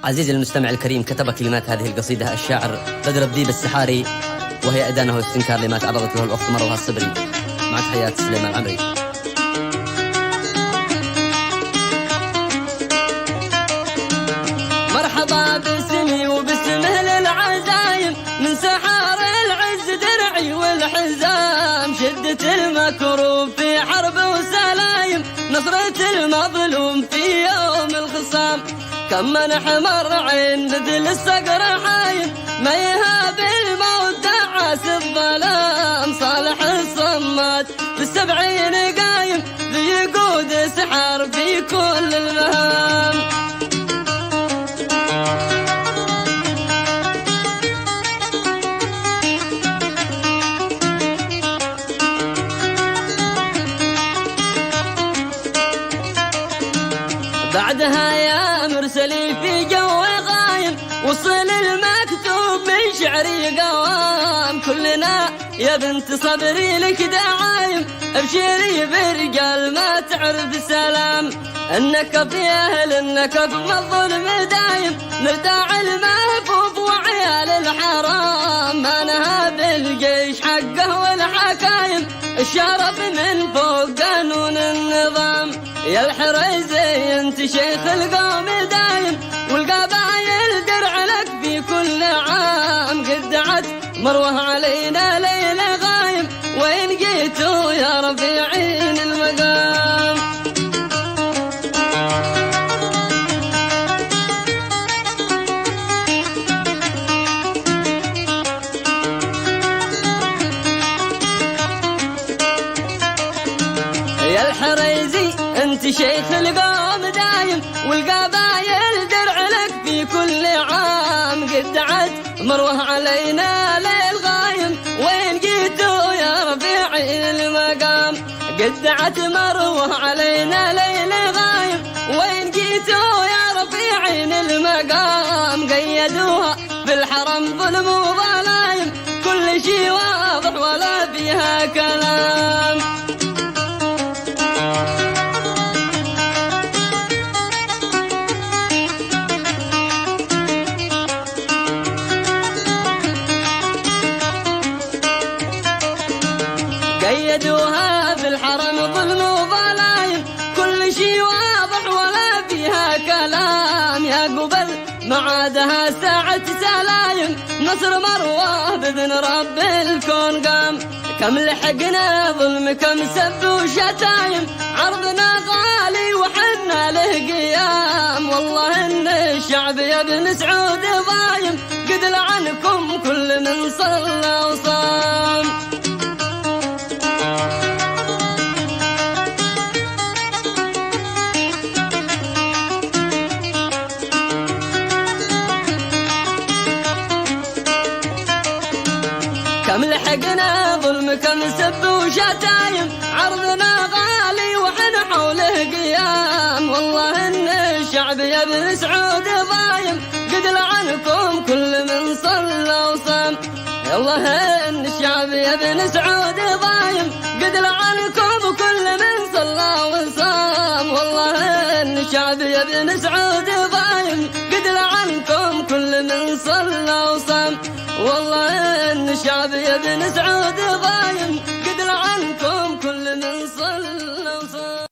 عزيزي المستمع الكريم، كتب كلمات هذه القصيدة الشاعر بدر الديب السحاري، وهي إدانة واستنكار لما تعرضت له الأخت مروة الصبري. مع تحيات سليمان عمري. مرحبا باسمي وباسمه للعزايم، من سحار العز درعي والحزام، شدة المكروب في حرب وسلايم، نصرة المظلوم في يوم الخصام. كم من حمر عين مثل الصقر حايم، ما يهاب الموت دعاس الظلام. صالح الصمات بالسبعين قايم، بيقود سحر في كل المهام. بعدها يا مرسلي في جو غايم، وصل المكتوب من شعري قوام. كلنا يا بنت صبري لك دعايم، ابشري برجال ما تعرف سلام. النكف يا اهل النكف ما الظلم دايم، نرداع المهفوف وعيال الحرام. ما نهاب الجيش حقه والحكايم، الشرف من فوق قانون النظام. يا الحريزي انت شيخ القوم دايم، والقبايل درع لك في كل عام. قد دعت مروه علينا ليلة غايم، وين جيتوا يا رفيعين المقام. يا الحريزي انت شيخ القوم دايم، والقبايل درع لك في كل عام. قد دعت مروه علينا ليل غايم، وين جيتوا يا رفيعين المقام. قد دعت مروه علينا ليل غايم، وين جيتوا يا رفيعين المقام. قيدوها في الحرم ظلم وظلايم، كل شي واضح ولا فيها كلام. قيدوها في الحرم ظلم وظلايم، كل شي واضح ولا فيها كلام. يا قبل معادها ساعة سلايم، نصر مروه بإذن رب الكون قام. كم لحقنا ظلم كم سب وشتايم، عرضنا غالي وحنا له قيام. والله ان الشعب يا ابن سعود ضايم، قد لعنكم كل من صلى وصام. كم لحقنا ظلم كم سب وشتايم، عرضنا غالي وحنا حوله قيام. والله ان الشعب يا ابن سعود ضايم، قد لعنكم كل من صلى وصام. والله ان الشعب يا ابن سعود ضايم، قد لعنكم كل من صلى وصام. والله ان الشعب يا ابن سعود ضايم، قد لعنكم كل من صلى وصام. والله ان الشعب يا ابن سعود ضايم.